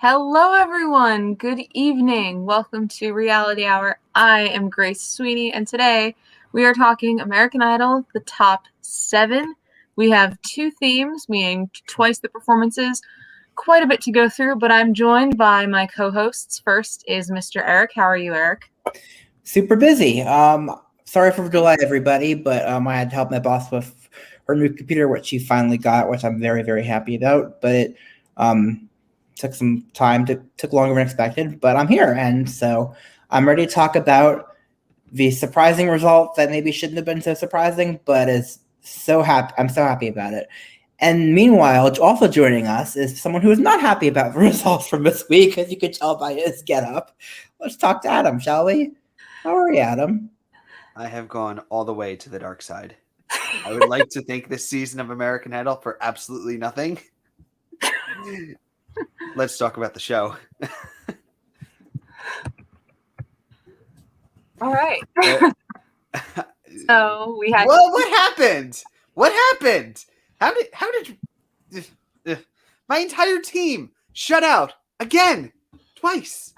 Hello, everyone. Good evening. Welcome to Reality Hour. I am Grace Sweeney, and today we are talking American Idol, the top 7. We have 2 themes, meaning twice the performances. Quite a bit to go through, but I'm joined by my co-hosts. First is Mr. Eric. How are you, Eric? Super busy. Sorry for the delay, everybody, but I had to help my boss with her new computer, which she finally got, which I'm very, very happy about. But it took some time, took longer than expected, but I'm here, and so I'm ready to talk about the surprising result that maybe shouldn't have been so surprising, but is so happy. I'm so happy about it. And meanwhile, also joining us is someone who is not happy about the results from this week, as you can tell by his getup. Let's talk to Adam, shall we? How are you, Adam? I have gone all the way to the dark side. I would like to thank this season of American Idol for absolutely nothing. Let's talk about the show. All right. So we had. Well, what happened? What happened? How did my entire team shut out again, twice?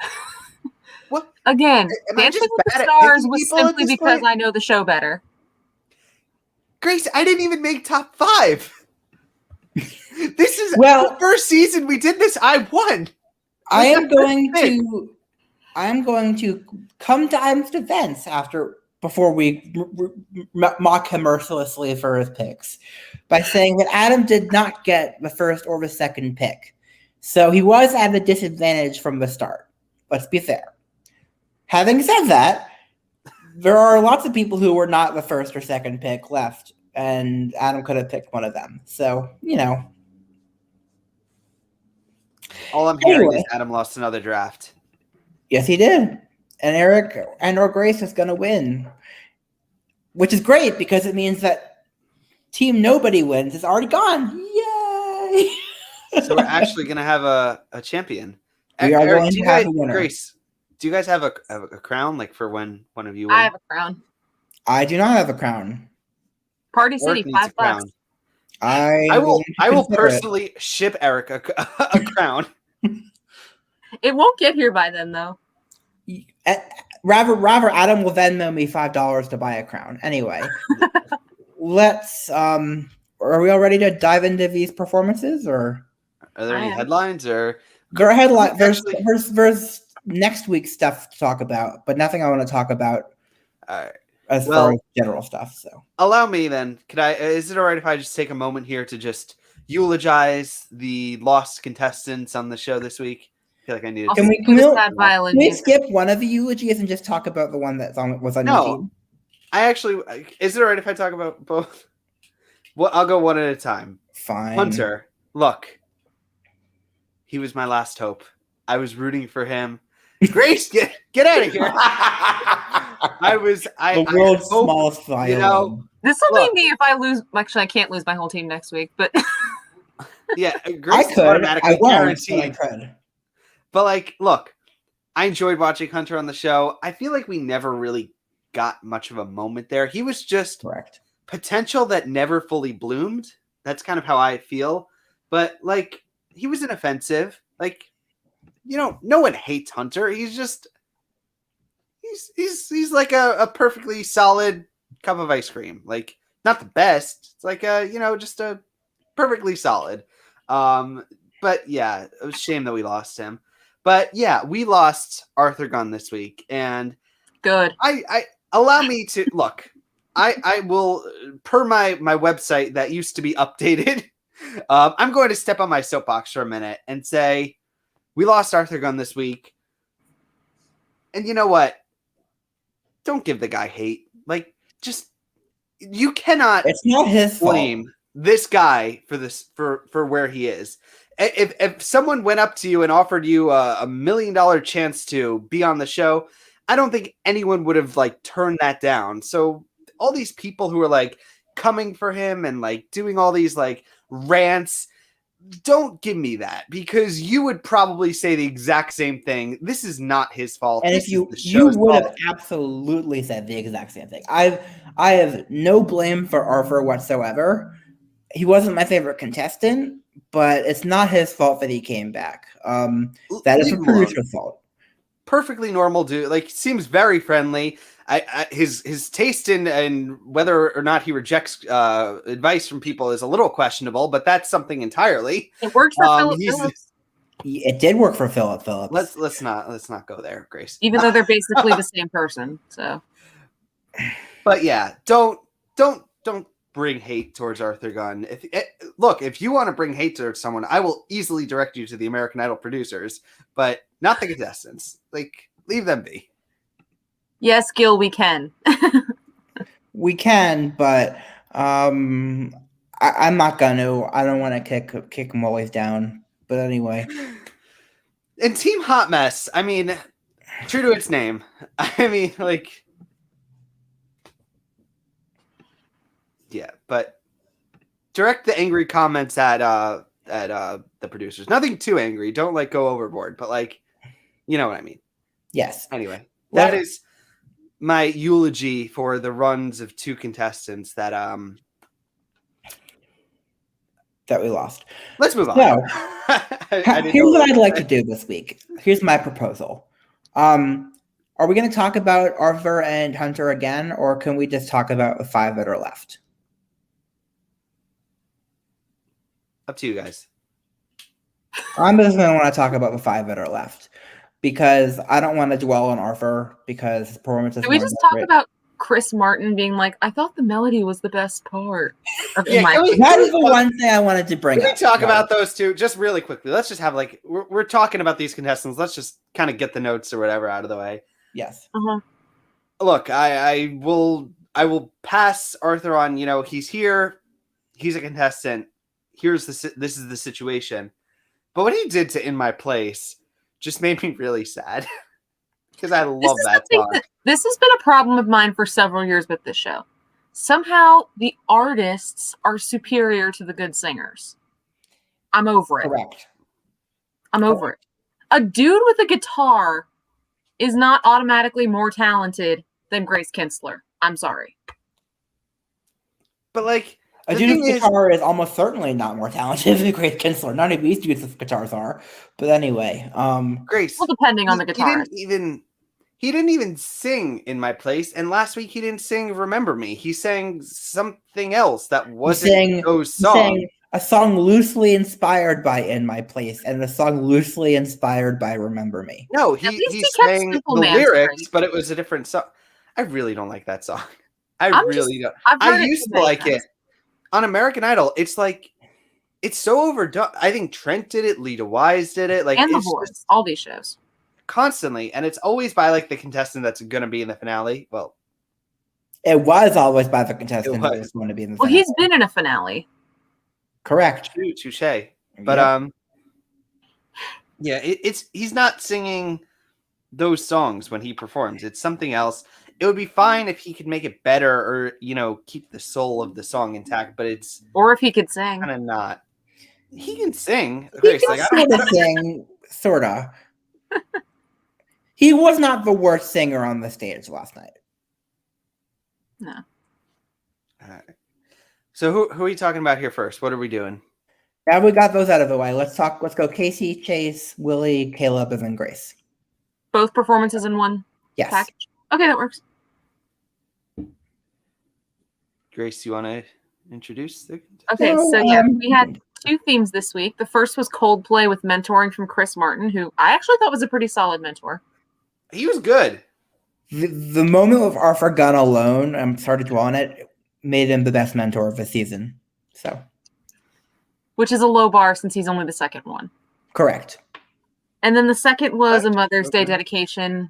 What? Again, Am I Dancing just with the bad at Stars picking was people at simply this because point? I know the show better. Grace, I didn't even make top 5. This is Well, the first season we did this. I won. I am going to come to Adam's defense before we mock him mercilessly for his picks by saying that Adam did not get the first or the second pick. So he was at a disadvantage from the start. Let's be fair. Having said that, there are lots of people who were not the first or second pick left, and Adam could have picked one of them. So, All I'm hearing is Adam lost another draft. Yes, he did. And Eric and/or Grace is going to win, which is great because it means that Team Nobody Wins is already gone. Yay! So we're actually going to have a champion. We are going to have a winner. Grace, do you guys have a crown, like for when one of you win? I have a crown. I do not have a crown. Party City, $5. I will personally ship Eric a crown. It won't get here by then, though. Rather, Adam will Venmo me $5 to buy a crown. Anyway, let's. Are we all ready to dive into these performances, or are there any headlines? Or there are headlines. There's next week's stuff to talk about, but nothing I want to talk about. As far as general stuff, so allow me then. Is it all right if I just take a moment here to just eulogize the lost contestants on the show this week? I feel like I need to. Can we skip one of the eulogies and just talk about the one was on your team? I actually. Is it all right if I talk about both? Well, I'll go one at a time. Fine. Hunter, look, he was my last hope. I was rooting for him. Grace, get out of here. The world's smallest violin. This will be me if I lose. Actually, I can't lose my whole team next week, but yeah, Grace I could. Automatically guaranteed. I could. But look, I enjoyed watching Hunter on the show. I feel like we never really got much of a moment there. He was just correct potential that never fully bloomed. That's kind of how I feel. But he was inoffensive. No one hates Hunter. He's just he's like a perfectly solid cup of ice cream. Not the best. It's just a perfectly solid. But yeah, it was a shame that we lost him. But yeah, we lost Arthur Gunn this week, and good. I allow me to look. I will, per my website that used to be updated. I'm going to step on my soapbox for a minute and say we lost Arthur Gunn this week, and you know what? Don't give the guy hate. You cannot. It's not his blame fault. This guy for where he is. If someone went up to you and offered you a $1 million chance to be on the show, I don't think anyone would have turned that down. So all these people who are coming for him and doing all these rants, don't give me that, because you would probably say the exact same thing. This is not his fault. And if you would have absolutely said the exact same thing. I have no blame for Arthur whatsoever. He wasn't my favorite contestant. but it's not his fault that he came back. That is Leave the him alone. producer's fault. Perfectly normal dude. Like, seems very friendly. His taste in whether or not he rejects advice from people is a little questionable, but that's something entirely. It worked for Philip Phillips. It did work for Philip Phillips. Let's not go there, Grace. Even though they're basically the same person. So, but yeah, don't bring hate towards Arthur Gunn. If you want to bring hate towards someone, I will easily direct you to the American Idol producers, but not the contestants. Like, leave them be. Yes, Gil, we can. We can, but I'm not gonna. I don't want to kick them always down. But anyway. And Team Hot Mess, I mean, true to its name. I mean, like, yeah, but direct the angry comments at the producers. Nothing too angry. Don't like go overboard, but like, you know what I mean. Yes. Anyway, that is my eulogy for the runs of two contestants that we lost. Let's move on. So, here's what I'd like to do this week. Here's my proposal. Are we going to talk about Arthur and Hunter again, or can we just talk about the 5 that are left? Up to you guys. I'm just going to want to talk about the 5 that are left because I don't want to dwell on Arthur because his performance is. Can we just talk about Chris Martin being like, I thought the melody was the best part of that is the one thing I wanted to bring up. Can we talk about those two just really quickly? Let's just have like we're talking about these contestants. Let's just kind of get the notes or whatever out of the way. Yes. Look, I will pass Arthur on. You know, he's here. He's a contestant. This is the situation. But what he did to In My Place just made me really sad because I love that song. This has been a problem of mine for several years with this show. Somehow the artists are superior to the good singers. I'm over it. Correct. I'm over it. A dude with a guitar is not automatically more talented than Grace Kinstler. I'm sorry. But like, a dude with guitar is almost certainly not more talented than Grace Kinstler. None of these dudes with guitars are. But anyway, Grace. Well, depending on the guitar. He didn't even sing In My Place, and last week he didn't sing Remember Me. He sang something else that wasn't those songs. He sang a song loosely inspired by In My Place and a song loosely inspired by Remember Me. No, he sang the lyrics, but it was a different song. I really don't like that song. I used to like it. On American Idol, it's like, it's so overdone. I think Trent did it, Lita Wise did it. Like, and The Voice, all these shows. Constantly, and it's always by like the contestant that's going to be in the finale. Well, it was always by the contestant that was going to be in the finale. Well, he's been in a finale. Correct. Touche. But yeah, he's not singing those songs when he performs. It's something else. It would be fine if he could make it better, or keep the soul of the song intact. But or if he could sing, kind of not. He can sing. He can sing, sorta. He was not the worst singer on the stage last night. No. All right. So who are you talking about here first? What are we doing? Now we got those out of the way. Let's go Casey, Chayce, Willie, Caleb, and then Grace. Both performances in one package? Okay, that works. Grace, you want to introduce the... Okay, so yeah, we had 2 themes this week. The first was Coldplay with mentoring from Chris Martin, who I actually thought was a pretty solid mentor. He was good. The moment of Arthur Gunn alone, I'm sorry to dwell on it, made him the best mentor of the season. So, which is a low bar since he's only the second one. Correct. And then the second was a Mother's Day dedication.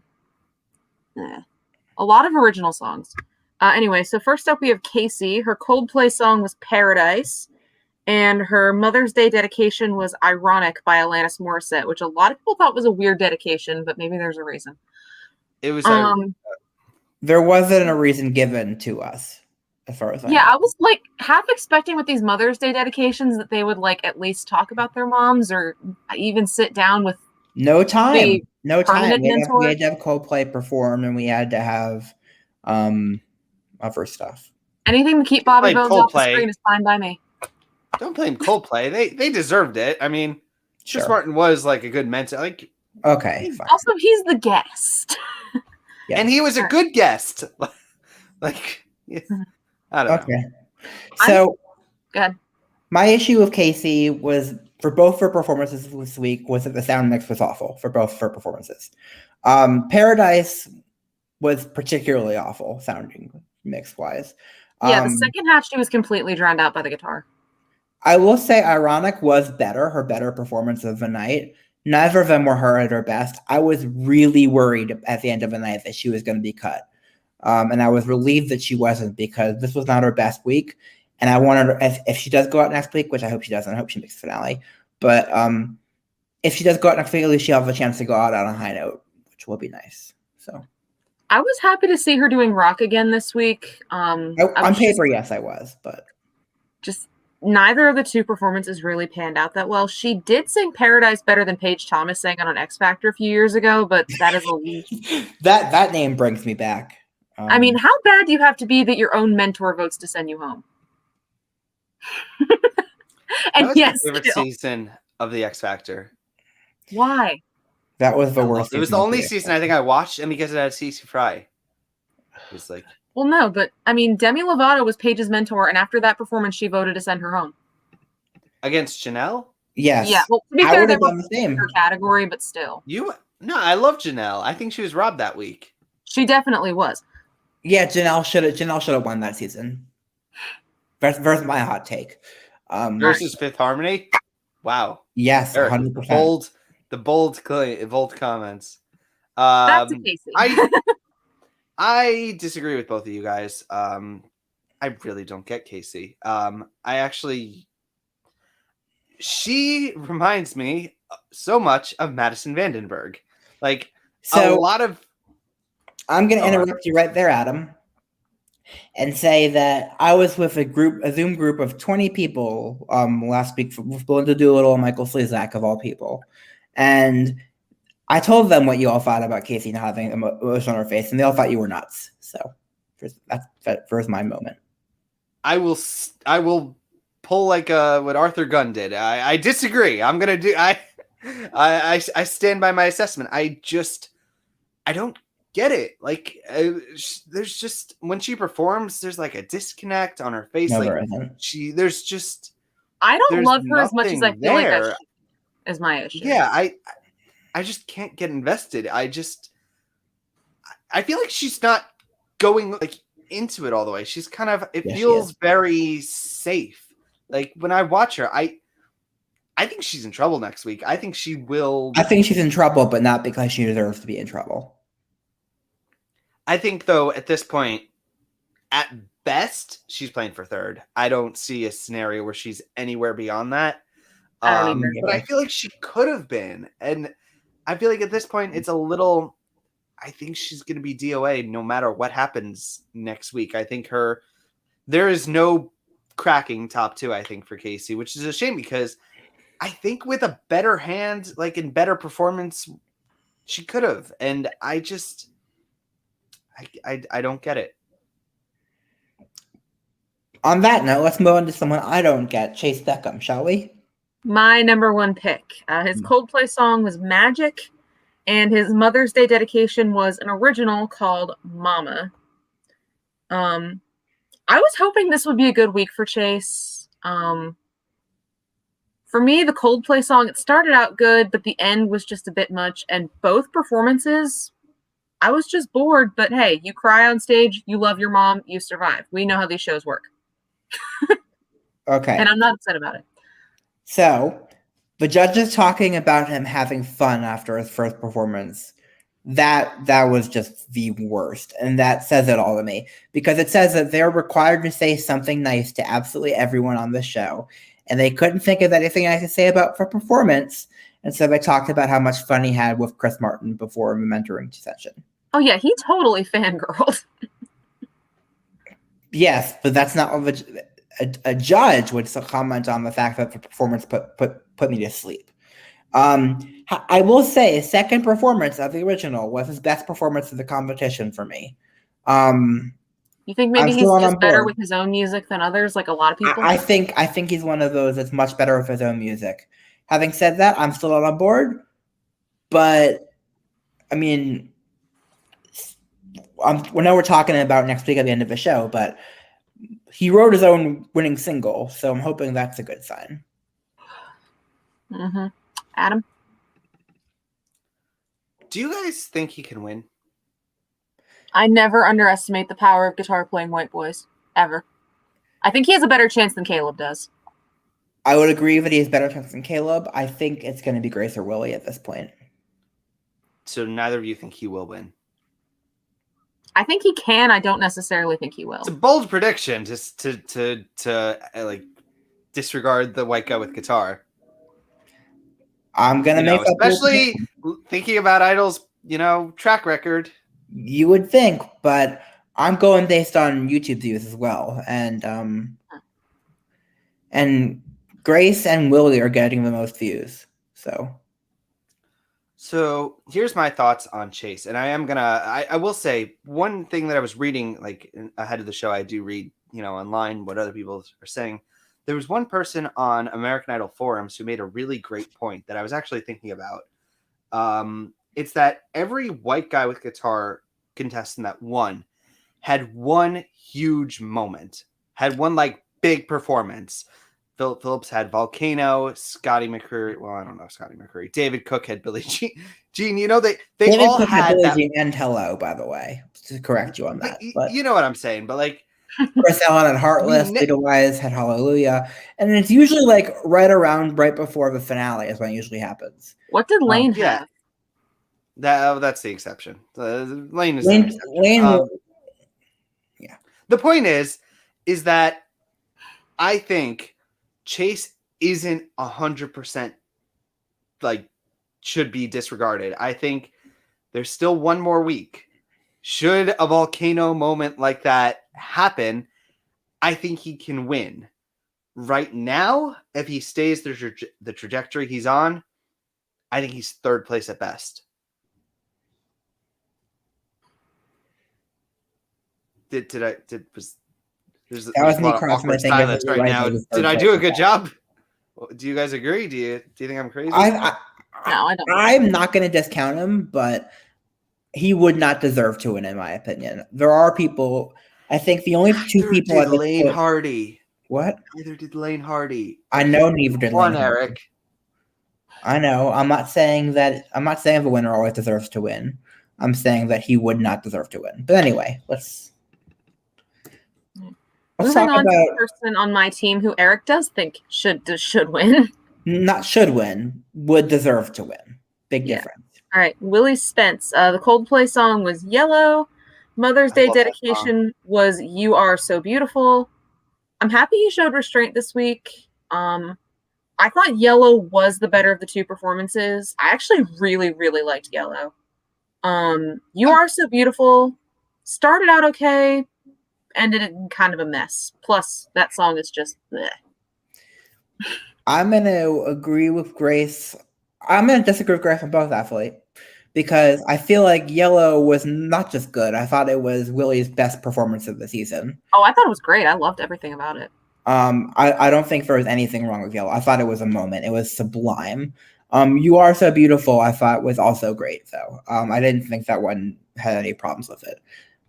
A lot of original songs. Anyway, so first up we have Casey. Her Coldplay song was Paradise. And her Mother's Day dedication was Ironic by Alanis Morissette, which a lot of people thought was a weird dedication, but maybe there's a reason. It was. There wasn't a reason given to us, as far as I know. I was like half expecting with these Mother's Day dedications that they would like at least talk about their moms or even sit down with. No time. No time. We had to have Coldplay perform, and we had to have other stuff. Anything to keep Bobby Bones off the screen is fine by me. don't blame Coldplay. They deserved it. I mean, Chris Sure. Martin was like a good mentor. Like, Okay. Fine. Also, he's the guest. Yeah. and he was a good guest. Like, yeah, I don't know. Okay. So, Go ahead. my issue with Casey was for both her performances this week was that the sound mix was awful for both her performances. Paradise was particularly awful sounding mix wise. Yeah, the second half she was completely drowned out by the guitar. I will say Ironic was better, her better performance of the night. Neither of them were her at her best. I was really worried at the end of the night that she was going to be cut. And I was relieved that she wasn't because this was not her best week. And I wanted her, if she does go out next week, which I hope she doesn't, I hope she makes the finale. But if she does go out next week, at least she'll have a chance to go out on a high note, which will be nice. So I was happy to see her doing rock again this week. on paper, yes, I was, but just neither of the two performances really panned out that well. She did sing Paradise better than Paige Thomas sang it on X Factor a few years ago, but that is a that name brings me back. I mean, how bad do you have to be that your own mentor votes to send you home? And That was yes, my favorite season of the X Factor. Why? That was the worst. It was the only season I think I watched, and because it had Cece Fry. It was like, well, no, but I mean, Demi Lovato was Paige's mentor, and after that performance, she voted to send her home. against Janelle? Yes. Yeah. Well, to be I fair, would that have done was the same. her category, but still, No, I love Janelle. I think she was robbed that week. she definitely was. Yeah, Janelle should have won that season. Versus my hot take. Versus Fifth Harmony? Wow. Yes, Eric, 100%. The bold comments. That's a Casey. I disagree with both of you guys. I really don't get Casey. She reminds me so much of Madison Vandenberg. Like, So a lot of. I'm going to interrupt you right there, Adam, and say that I was with a Zoom group of 20 people last week with Belinda Doolittle and Michael Slezak, of all people. And I told them what you all thought about Casey not having emotion on her face, and they all thought you were nuts. So that was my moment. I will pull like what Arthur Gunn did. I disagree. I'm going to do. I stand by my assessment. I don't get it. Like, there's just, when she performs, there's like a disconnect on her face. No, like, there isn't. there's just. I don't there's love her as much as I feel like I there. should, is my issue. Yeah, I just can't get invested. I feel like she's not going like into it all the way. She's kind of, it feels very safe. Like, when I watch her, I think she's in trouble next week. I think she will. I think she's in trouble, but not because she deserves to be in trouble. I think, though, at this point, at best, she's playing for third. I don't see a scenario where she's anywhere beyond that. I don't either. But I feel like she could have been. And I feel like at this point, it's a little. I think she's going to be DOA no matter what happens next week. I think there is no cracking top two, I think, for Casey, which is a shame because I think with a better hand, like in better performance, she could have. And I just, I don't get it. On that note, let's move on to someone I don't get, Chayce Beckham, shall we? My number one pick. His Coldplay song was Magic, and his Mother's Day dedication was an original called Mama. I was hoping this would be a good week for Chayce. For me, the Coldplay song, it started out good, but the end was just a bit much. And both performances, I was just bored. But hey, you cry on stage, you love your mom, you survive. We know how these shows work. Okay. And I'm not upset about it. So, the judges talking about him having fun after his first performance, that was just the worst. And that says it all to me. Because it says that they're required to say something nice to absolutely everyone on the show. And they couldn't think of anything nice to say about for performance. And so they talked about how much fun he had with Chris Martin before the mentoring session. Oh, yeah, he totally fangirled. Yes, but that's not what a judge would comment on the fact that the performance put me to sleep. I will say, his second performance of the original was his best performance of the competition for me. You think I'm maybe he's still not just on better board. with his own music than others, like a lot of people? I think he's one of those that's much better with his own music. Having said that, I'm still not on board. But I mean, we know we're talking about next week at the end of the show, but he wrote his own winning single, so I'm hoping that's a good sign. Mm-hmm. Adam? Do you guys think he can win? I never underestimate the power of guitar playing white boys, ever. I think he has a better chance than Caleb does. I would agree that he has better chance than Caleb. I think it's going to be Grace or Willie at this point. So neither of you think he will win? I think he can. I don't necessarily think he will. It's a bold prediction just to like disregard the white guy with guitar. I'm going to make that especially thinking about Idol's, track record. You would think, but I'm going based on YouTube views as well. And Grace and Willie are getting the most views. So here's my thoughts on Chayce. And I will say one thing that I was reading, like ahead of the show, I do read, online what other people are saying. There was one person on American Idol forums who made a really great point that I was actually thinking about. It's that every white guy with guitar contestant that won had one huge moment, had one like big performance. Philip Phillips had Volcano, Scotty McCreery. Well, I don't know Scotty McCreery. David Cook had Billie Jean. They David all Cook had Billie that. Jean and Hello, by the way, to correct you on that. But you know what I'm saying, but like. Chris Allen had Heartless, Lita Wise had Hallelujah, and it's usually like right before the finale is when it usually happens. What did Lane have? That's the exception. Lane is Lane, an exception. Yeah. The point is that I think Chayce isn't 100% like should be disregarded. I think there's still one more week. Should a volcano moment like that happen, I think he can win. Right now, if he stays the trajectory he's on, I think he's third place at best. That was me crossing my fingers silence right now. Did I do a good job? Do you guys agree? Do you think I'm crazy? No, I don't. I'm not going to discount him, but he would not deserve to win, in my opinion. There are people. I think the only two people did Lane Hardy. What? Neither did Lane Hardy. I know neither did Lane Hardy. Eric. I know. I'm not saying the winner always deserves to win. I'm saying that he would not deserve to win. But anyway, let's Moving on to the person on my team who Eric does think should win. Not should win, would deserve to win. Big difference. All right, Willie Spence. The Coldplay song was Yellow. Mother's Day dedication was You Are So Beautiful. I'm happy he showed restraint this week. I thought Yellow was the better of the two performances. I actually really, really liked Yellow. You Are So Beautiful started out okay, ended in kind of a mess. Plus, that song is just bleh. I'm going to agree with Grace. I'm going to disagree with Grace on both, actually, because I feel like Yellow was not just good. I thought it was Willie's best performance of the season. Oh, I thought it was great. I loved everything about it. I don't think there was anything wrong with Yellow. I thought it was a moment. It was sublime. You Are So Beautiful, I thought was also great, though. I didn't think that one had any problems with it.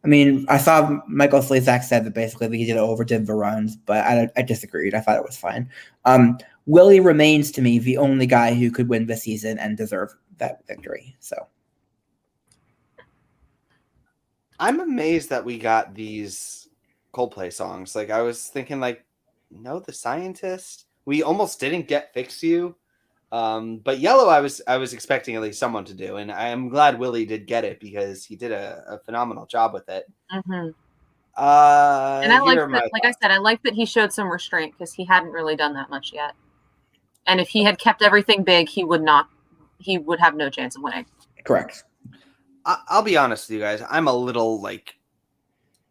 I mean, I saw Michael Slezak said that basically he overdid the runs, but I disagreed. I thought it was fine. Willie remains to me the only guy who could win this season and deserve that victory. So I'm amazed that we got these Coldplay songs. Like I was thinking, like, no, The Scientist. We almost didn't get Fix You. But Yellow, I was expecting at least someone to do, and I am glad Willie did get it because he did a phenomenal job with it. Mm-hmm. And I like that, like I said, I like that he showed some restraint because he hadn't really done that much yet. And if he had kept everything big, he would have no chance of winning. Correct. I'll be honest with you guys. I'm a little like,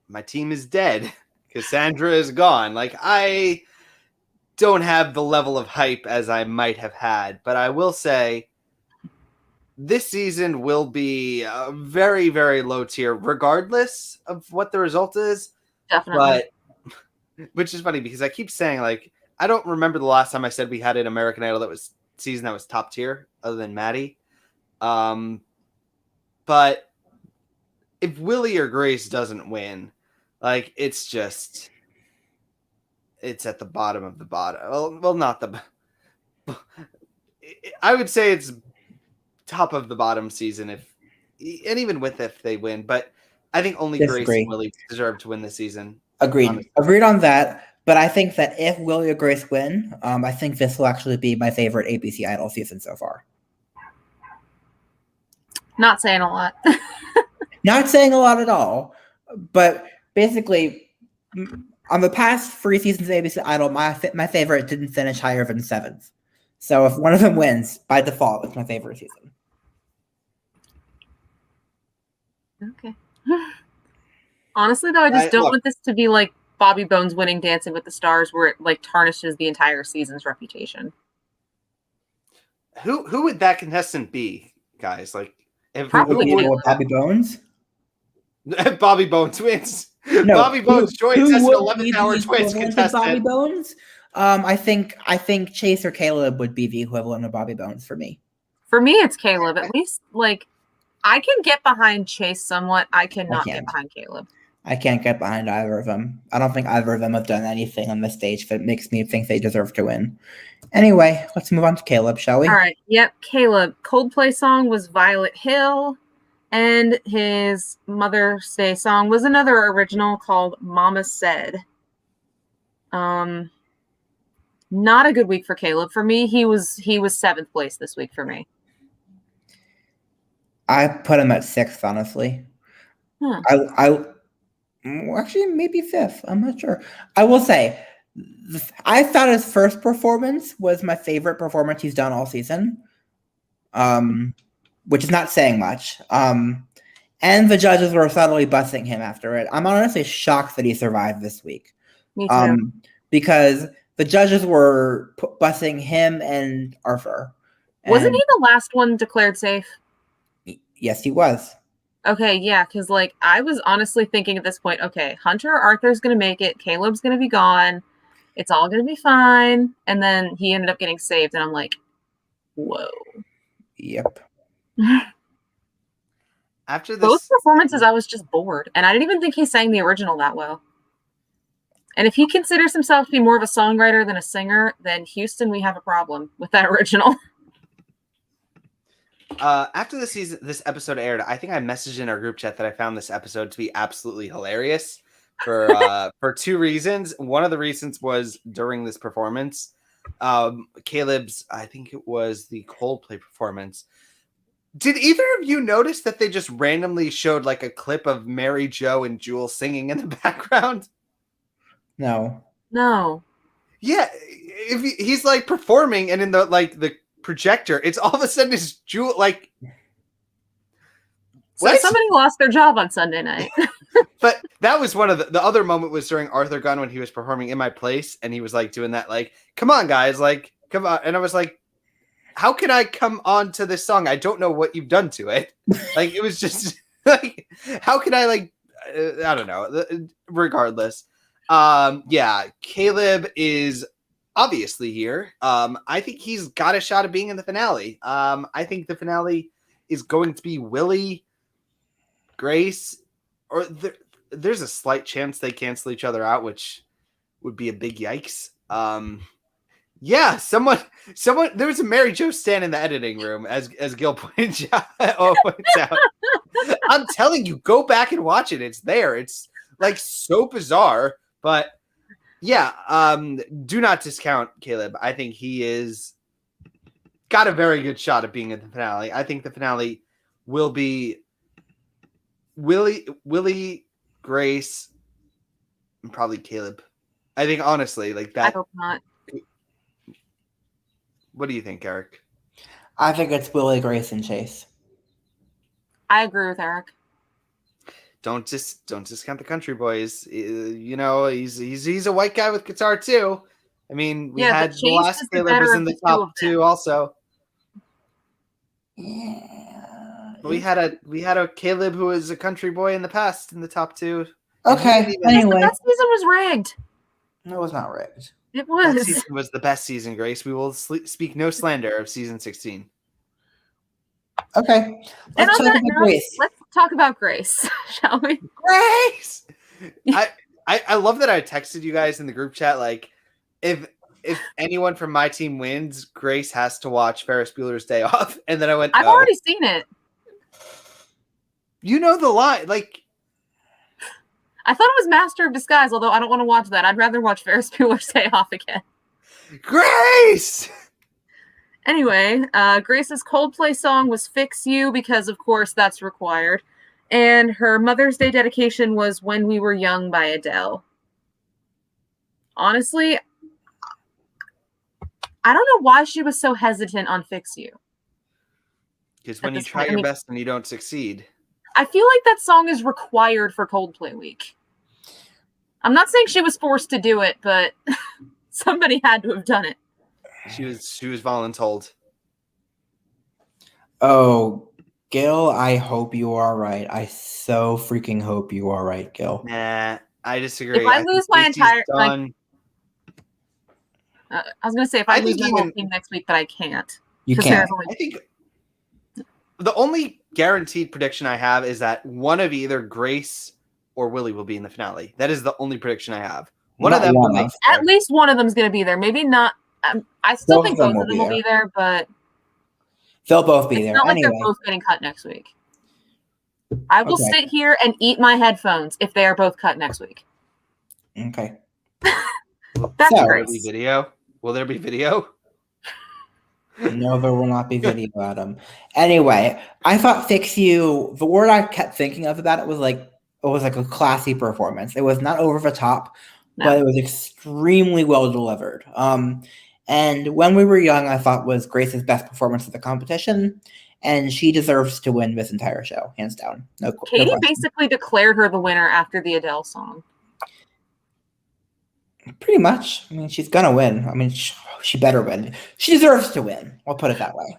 my team is dead. Cassandra is gone. Like I don't have the level of hype as I might have had, but I will say this season will be a very, very low tier, regardless of what the result is. Definitely. But which is funny because I keep saying, like, I don't remember the last time I said we had an American Idol season that was top tier, other than Maddie. But if Willie or Grace doesn't win, like, it's at the bottom of the bottom. Well, not the. I would say it's top of the bottom season and even if they win, but I think only Grace and Willie deserve to win this season. Agreed. Honestly. Agreed on that. But I think that if Willie or Grace win, I think this will actually be my favorite ABC Idol season so far. Not saying a lot. Not saying a lot at all. But basically, on the past 3 seasons of ABC Idol, my favorite didn't finish higher than 7th. So if one of them wins, by default, it's my favorite season. Okay. Honestly, though, I just don't want this to be like Bobby Bones winning Dancing with the Stars, where it like tarnishes the entire season's reputation. Who would that contestant be, guys? Like, probably Bobby Bones. Bobby Bones wins. No, Bobby Bones joins as an 11th hour twist contestant. Bobby Bones. I think Chayce or Caleb would be the equivalent of Bobby Bones for me. For me, it's Caleb. At least, like, I can get behind Chayce somewhat. I cannot get behind Caleb. I can't get behind either of them. I don't think either of them have done anything on the stage that makes me think they deserve to win. Anyway, let's move on to Caleb, shall we? All right. Yep, Caleb. Coldplay song was Violet Hill, and his Mother's Day song was another original called Mama Said. Not a good week for Caleb. For me, he was 7th place this week for me. I put him at 6th, honestly. Actually, maybe 5th. I'm not sure. I will say, I thought his first performance was my favorite performance he's done all season, which is not saying much. And the judges were subtly busting him after it. I'm honestly shocked that he survived this week. Me too. Because the judges were busing him and Arthur. Wasn't he the last one declared safe? Yes, he was. Okay, yeah, because like I was honestly thinking at this point, okay, Hunter Arthur's gonna make it, Caleb's gonna be gone, it's all gonna be fine, and then he ended up getting saved, and I'm like, whoa. Yep. After this, both performances, I was just bored, and I didn't even think he sang the original that well. And if he considers himself to be more of a songwriter than a singer, then Houston, we have a problem with that original. After this episode aired, I think I messaged in our group chat that I found this episode to be absolutely hilarious for 2 reasons. One of the reasons was during this performance, Caleb's, I think it was the Coldplay performance. Did either of you notice that they just randomly showed like a clip of Mary Jo and Jewel singing in the background? No. Yeah, if he's like performing and in the projector, it's all of a sudden is Jewel like. So somebody lost their job on Sunday night. But that was one of the other moment was during Arthur Gunn when he was performing In My Place, and he was like doing that like, come on guys, like come on, and I was like, how can I come on to this song? I don't know what you've done to it. Like it was just like, how can I like, I don't know. Regardless, yeah, Caleb is obviously here. I think he's got a shot of being in the finale. I think the finale is going to be Willie, Grace, or there's a slight chance they cancel each other out, which would be a big yikes. Yeah, someone. There was a Mary Jo stand in the editing room, as Gil points out. I'm telling you, go back and watch it. It's there. It's like so bizarre, but. Yeah, do not discount Caleb. I think he is got a very good shot at being in the finale. I think the finale will be Willie, Grace, and probably Caleb. I think honestly, like that. I hope not. What do you think, Eric? I think it's Willie, Grace, and Chayce. I agree with Eric. Don't discount the country boys. You know, he's a white guy with guitar too. I mean, we had the last Caleb was in the top 2 also. Yeah. We had a Caleb who was a country boy in the past in the top 2. Okay. Because Anyway, that season was rigged. no, it was not rigged. It That was. season was the best season, Grace. We will speak no slander of season 16. Okay. And Let's on talk that about note, Grace. let's talk about Grace, shall we? Grace! I love that I texted you guys in the group chat, like, if anyone from my team wins, Grace has to watch Ferris Bueller's Day Off. And then I went, I've already seen it. You know the line. Like, I thought it was Master of Disguise, although I don't want to watch that. I'd rather watch Ferris Bueller's Day Off again. Grace! Anyway, Grace's Coldplay song was Fix You because, of course, that's required. And her Mother's Day dedication was When We Were Young by Adele. Honestly, I don't know why she was so hesitant on Fix You. Because when you try your best and you don't succeed. I feel like that song is required for Coldplay Week. I'm not saying she was forced to do it, but somebody had to have done it. She was voluntold. Oh, Gil, I hope you are right. I so freaking hope you are right, Gil. Nah, I disagree. If I lose my entire, done. I was gonna say if I lose my whole team next week, but I can't. You can't. I think the only guaranteed prediction I have is that one of either Grace or Willie will be in the finale. That is the only prediction I have. One of them will make at least one of them's gonna be there. Maybe not. I still think both of them will be there, but they'll both be there. It's not like they're both getting cut next week. I will sit here and eat my headphones if they are both cut next week. Okay. That's Will great. there be video? Will there be video? No, there will not be video, Adam. Anyway, I thought Fix You, the word I kept thinking of about it was like a classy performance. It was not over the top, but it was extremely well delivered. And When We Were Young, I thought was Grace's best performance of the competition, and she deserves to win this entire show, hands down. Katie basically declared her the winner after the Adele song. Pretty much. I mean, she's gonna win. I mean, she better win. She deserves to win. I'll put it that way.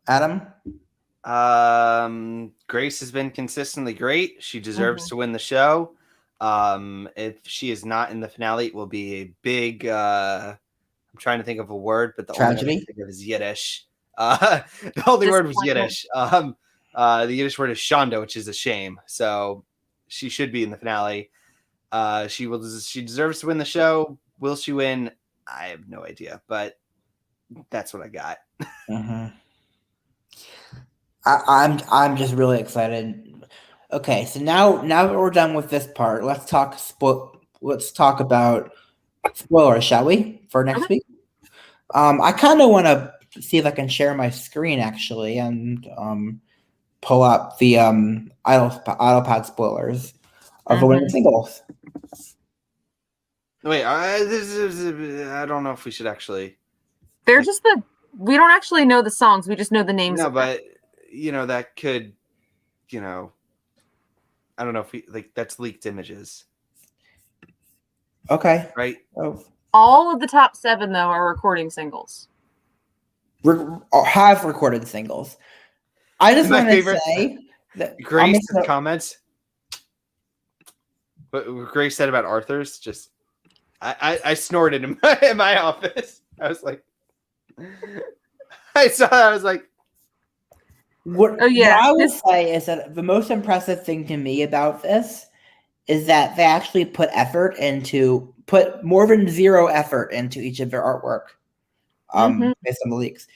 Adam? Grace has been consistently great. She deserves to win the show. If she is not in the finale, it will be a big I'm trying to think of a word, but the tragedy? only one I can think of is Yiddish. The only word was Yiddish. The Yiddish word is shanda, which is a shame. So she should be in the finale. She deserves to win the show. Will she win? I have no idea, but that's what I got. Mm-hmm. I'm just really excited. Okay, so now that we're done with this part, let's talk about spoilers, shall we, for next week? I kind of want to see if I can share my screen actually and pull up the IdlePad spoilers of the winning singles. Wait, I don't know if we should actually. They're just we don't actually know the songs. We just know the names. No, but that could, I don't know if that's leaked images. Okay. Right. Oh. All of the top 7 though are recording singles. Have recorded singles. I just want to say that Grace's comments. What Grace said about Arthur's, just I snorted in my office. I was like, I saw that. I was like, what I would say is that the most impressive thing to me about this is that they actually put more than 0 effort into each of their artwork. Based on the leaks.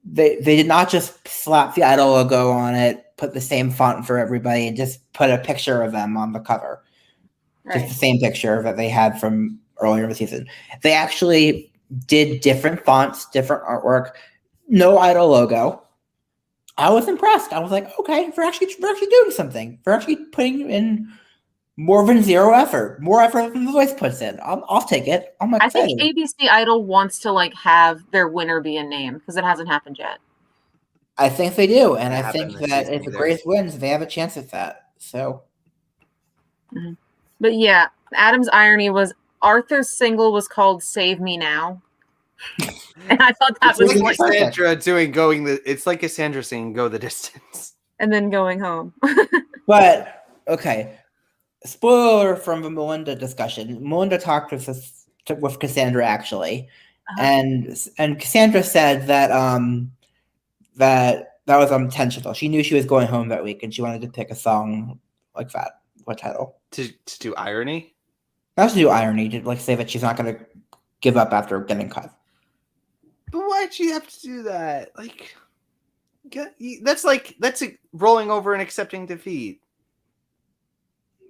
They did not just slap the Idol logo on it, put the same font for everybody, and just put a picture of them on the cover. Right. Just the same picture that they had from earlier in the season. They actually did different fonts, different artwork, no Idol logo. I was impressed. I was like, okay, we're actually doing something. We're actually putting in more than 0 effort, more effort than the voice puts in. I'll take it. I'm excited. I think ABC Idol wants to have their winner be a name because it hasn't happened yet. I think they do, and I think that if Grace wins, they have a chance at that. So, but yeah, Adam's irony was Arthur's single was called "Save Me Now," and I thought that was like Cassandra it's like Cassandra saying "Go the distance" and then going home. But okay, spoiler from the Melinda discussion. Melinda talked with Cassandra actually, and Cassandra said that that was intentional. She knew she was going home that week, and she wanted to pick a song like that. What title? To do irony? Not to do irony, to like say that she's not going to give up after getting cut. But why'd she have to do that? Like, that's rolling over and accepting defeat.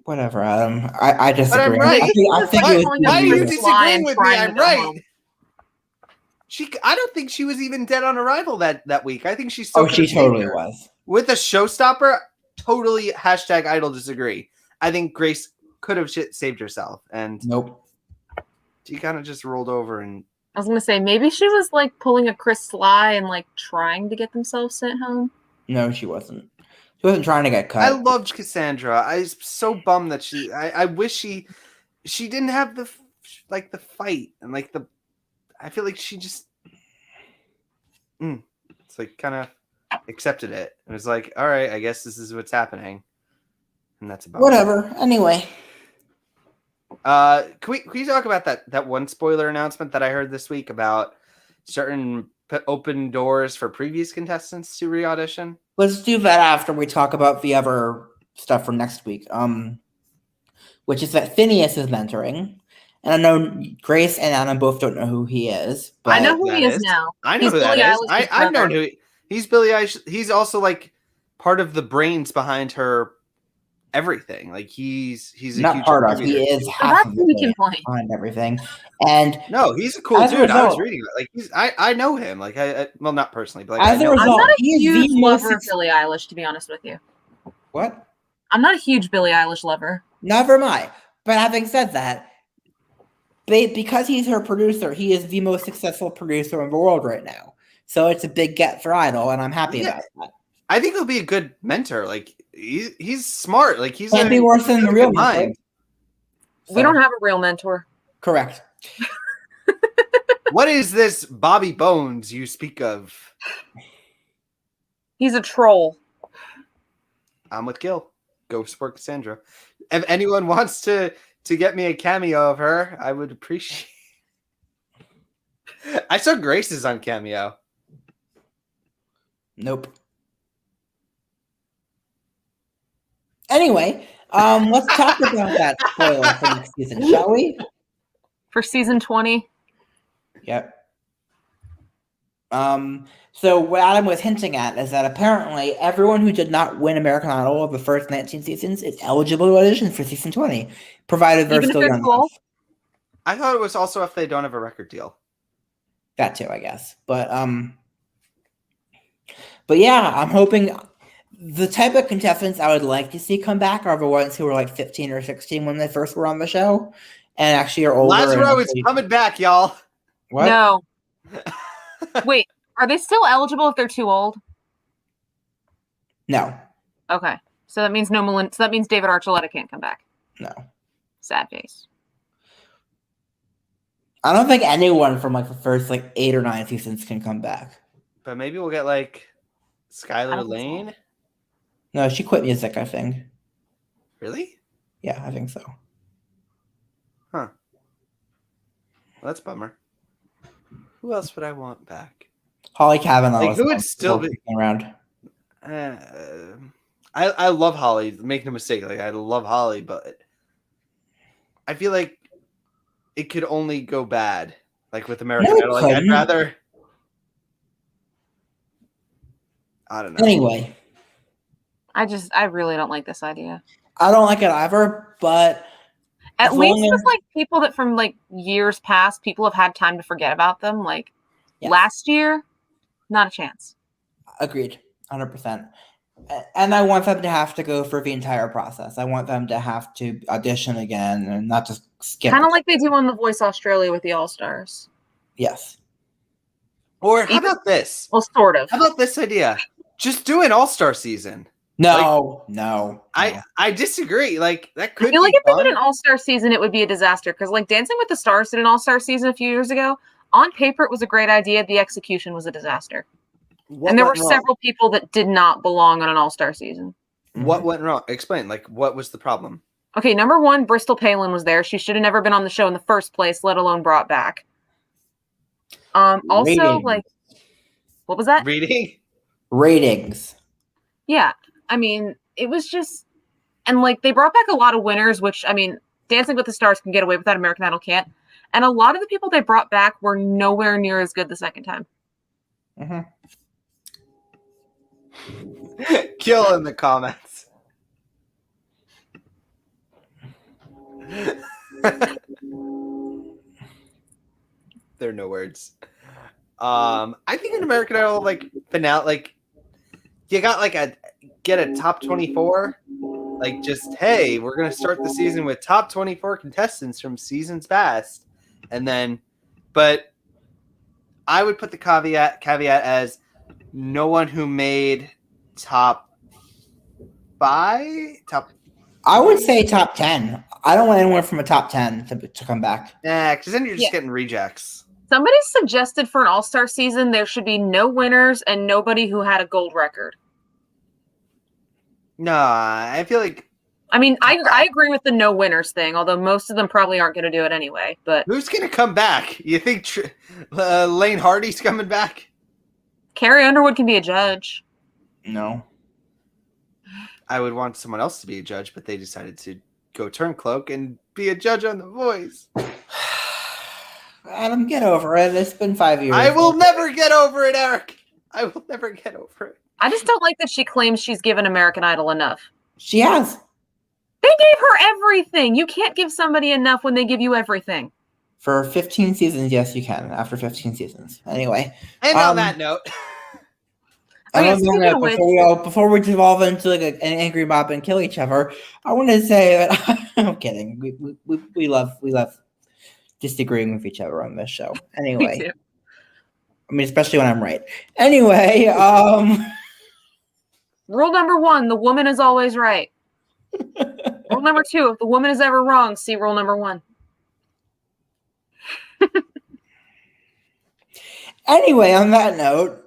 Whatever, Adam. I disagree. But I'm right. I think why are you disagreeing with me? I'm right. I don't think she was even dead on arrival that week. I think she's still. Oh, she totally was. With a showstopper, totally #idol disagree. I think Grace could have saved herself, and nope. She kind of just rolled over and. I was gonna say maybe she was like pulling a Chris Sly and like trying to get themselves sent home. No, she wasn't. She wasn't trying to get cut. I loved Cassandra. I was so bummed that I wish she didn't have the fight and like the. I feel like she just. It's like kind of accepted it. It was like, all right, I guess this is what's happening, and that's about whatever. Anyway. Can we talk about that one spoiler announcement that I heard this week about certain open doors for previous contestants to re-audition? Let's do that after we talk about the other stuff for next week. Which is that Phineas is mentoring, and I know Grace and Anna both don't know who he is. But I know who he is now. I know who that is. I've known who he's. Billie Eilish. He's also like part of the brains behind her. Everything like he's a not huge part of. He is half of the behind everything, and no, he's a cool dude. I was reading it. Like I know him. Like I well, not personally, but like, as a result, I'm not a huge lover of Billie Eilish, to be honest with you. What? I'm not a huge Billie Eilish lover. Never mind. But having said that, because he's her producer, he is the most successful producer in the world right now. So it's a big get for Idol, and I'm happy about that. I think he'll be a good mentor. Like he's smart. Like he's can't be worse than the real mentor. We don't have a real mentor. Correct. What is this Bobby Bones you speak of? He's a troll. I'm with Gil. Go support Cassandra. If anyone wants to get me a cameo of her, I would appreciate. I saw Grace's on Cameo. Nope. Anyway, let's talk about that spoiler for next season, shall we? For season 20. Yep. So what Adam was hinting at is that apparently everyone who did not win American Idol of the first 19 seasons is eligible to audition for season 20, provided they're still young enough. I thought it was also if they don't have a record deal. That too, I guess. But yeah, I'm hoping the type of contestants I would like to see come back are the ones who were like 15 or 16 when they first were on the show and actually are older. Lazaro is coming back, y'all. What? No. Wait, are they still eligible if they're too old? No. Okay. So that means so that means David Archuleta can't come back. No. Sad face. I don't think anyone from like the first like 8 or 9 seasons can come back. But maybe we'll get like Skylar Lane. No, she quit music, I think. Really? Yeah, I think so. Huh. Well, that's a bummer. Who else would I want back? Holly Kavanaugh. Like, who would still be around? I love Holly. Make no mistake. Like I love Holly, but I feel like it could only go bad. Like with American Idol. Like I'd rather. I don't know. Anyway. I really don't like this idea. I don't like it either, but at least with like people that from like years past, people have had time to forget about them. Like last year, not a chance. Agreed, 100%. And I want them to have to go through the entire process. I want them to have to audition again and not just skip. Kind of like they do on The Voice Australia with the All-Stars. Yes. Or how about this? Well, sort of. How about this idea? Just do an All-Star season. No. I disagree. Like that could. I feel like if they did an All-Star season, it would be a disaster. Because like Dancing with the Stars did an All-Star season a few years ago. On paper, it was a great idea. The execution was a disaster. And there were several people that did not belong on an All-Star season. What went wrong? Explain. Like, what was the problem? Okay, number one, Bristol Palin was there. She should have never been on the show in the first place, let alone brought back. Also, Ratings. like, what was that? Ratings. Yeah, I mean, it was just, and like, they brought back a lot of winners, which, I mean, Dancing with the Stars can get away with that, American Idol can't. And a lot of the people they brought back were nowhere near as good the second time. Kill in the comments. There are no words. I think an American Idol like finale, like you got like get a top 24, like just hey, we're gonna start the season with top 24 contestants from seasons past, and then, but I would put the caveat as no one who made top 5. I would say top 10. I don't want anyone from a top 10 to come back. Yeah, because then you're just getting rejects. Somebody suggested for an all-star season there should be no winners and nobody who had a gold record. No, I feel like... I mean, I agree with the no winners thing, although most of them probably aren't going to do it anyway. But who's going to come back? You think Lane Hardy's coming back? Carrie Underwood can be a judge. No. I would want someone else to be a judge, but they decided to go turncloak and be a judge on The Voice. Adam, get over it. It's been 5 years. I will never get over it, Eric. I will never get over it. I just don't like that she claims she's given American Idol enough. She has. They gave her everything. You can't give somebody enough when they give you everything. For 15 seasons, yes, you can. After 15 seasons. Anyway. And on that note... Before we devolve into like an angry mob and kill each other, I want to say that I'm kidding. We love disagreeing with each other on this show. Anyway, Me too. I mean, especially when I'm right. Anyway, rule number 1: the woman is always right. Rule number 2: if the woman is ever wrong, see rule number 1. Anyway, on that note.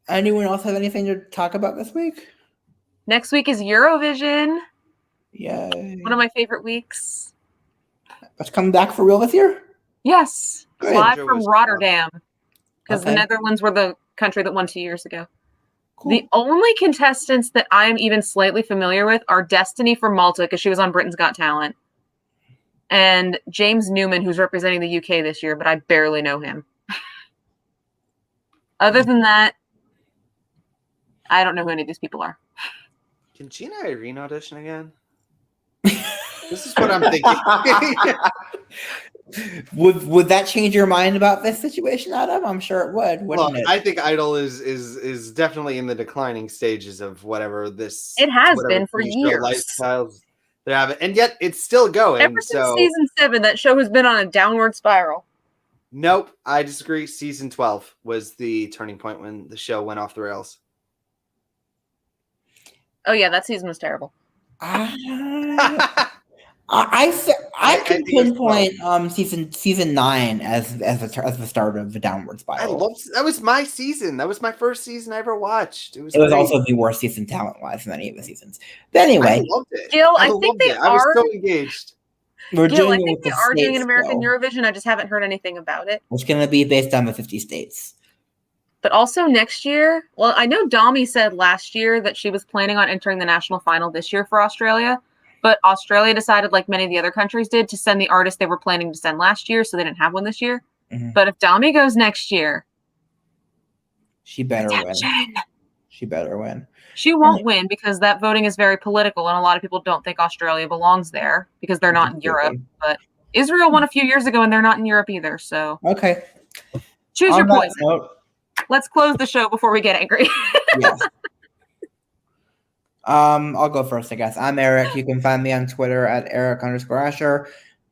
Anyone else have anything to talk about this week? Next week is Eurovision. Yay. One of my favorite weeks. It's coming back for real this year? Yes. Good. Live from Rotterdam. Because Okay. the Netherlands were the country that won 2 years ago. Cool. The only contestants that I'm even slightly familiar with are Destiny from Malta, because she was on Britain's Got Talent. And James Newman, who's representing the UK this year, but I barely know him. Other than that, I don't know who any of these people are. Can Gina Irene audition again? This is what I'm thinking. Would that change your mind about this situation, Adam? I'm sure it would, wouldn't it? I think Idol is definitely in the declining stages of whatever this. It has been for years. Lifestyles they have it, and yet it's still going. Ever since season 7, that show has been on a downward spiral. Nope, I disagree. Season 12 was the turning point when the show went off the rails. Oh yeah, that season was terrible. I can pinpoint season 9 as the start of the downward spiral. That was my season. That was my first season I ever watched. It was also the worst season talent-wise of any of the seasons. But anyway, I loved it. Gil, I think they are. I was so engaged. I think they are doing an American Eurovision. I just haven't heard anything about it. It's going to be based on the 50 states. But also next year, well, I know Dami said last year that she was planning on entering the national final this year for Australia, but Australia decided, like many of the other countries did, to send the artist they were planning to send last year, so they didn't have one this year. Mm-hmm. But if Dami goes next year, she better win. She better win. She won't win because that voting is very political, and a lot of people don't think Australia belongs there because they're not in Europe. But Israel won a few years ago, and they're not in Europe either. So okay, choose your poison. Let's close the show before we get angry. Yes. I'll go first, I guess. I'm Eric. You can find me on Twitter at Eric_Ascher.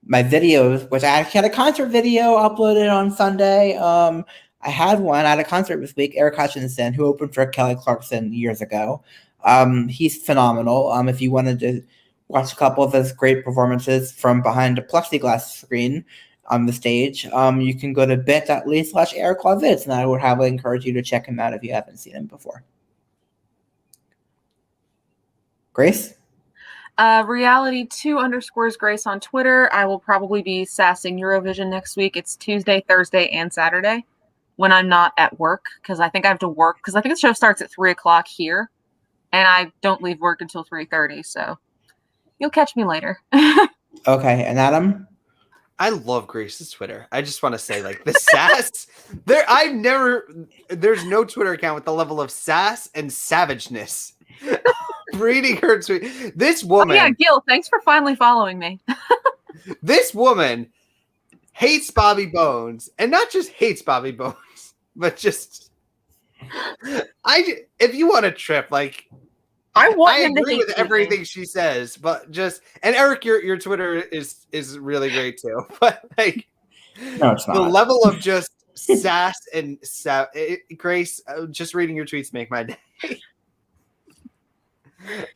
My videos, which I actually had a concert video uploaded on Sunday. I had a concert this week, Eric Hutchinson, who opened for Kelly Clarkson years ago. He's phenomenal. If you wanted to watch a couple of his great performances from behind a plexiglass screen on the stage, you can go to bit.ly/EricLoveVids, and I would highly encourage you to check him out if you haven't seen him before. Grace? Reality2_Grace on Twitter. I will probably be sassing Eurovision next week. It's Tuesday, Thursday, and Saturday when I'm not at work, because I think I have to work, because I think the show starts at 3 o'clock here, and I don't leave work until 3:30, so you'll catch me later. Okay, and Adam? I love Grace's Twitter. I just want to say, like, the sass. There's no Twitter account with the level of sass and savageness. Reading her tweet. This woman. Oh, yeah, Gil, thanks for finally following me. This woman hates Bobby Bones, and not just hates Bobby Bones, but just. If you want a trip, like. I agree with everything she says, but just and Eric, your Twitter is really great too. But like, no, it's not. The level of just sass and Grace, just reading your tweets make my day.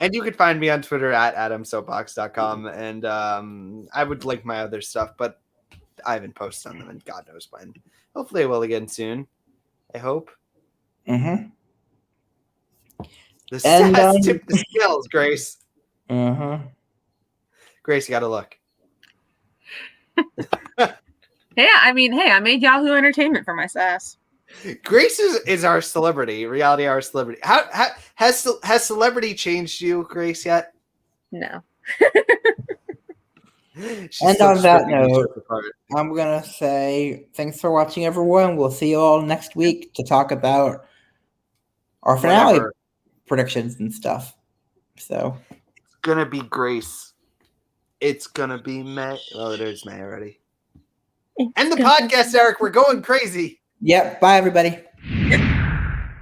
And you can find me on Twitter at adamsoapbox.com, and I would link my other stuff, but I haven't posted on them, and God knows when. Hopefully, I will again soon. I hope. Mm-hmm. The sass tip the skills, Grace. Mm-hmm. Grace, you got to look. Yeah, I mean, hey, I made Yahoo Entertainment for my sass. Grace is our celebrity, reality hour celebrity. How has celebrity changed you, Grace, yet? No. And on that note, I'm going to say thanks for watching, everyone. We'll see you all next week to talk about our finale predictions and stuff. So it's gonna be Grace. It's gonna be May. Oh, there's May already. End the podcast, Eric. We're going crazy. Yep. Bye, everybody.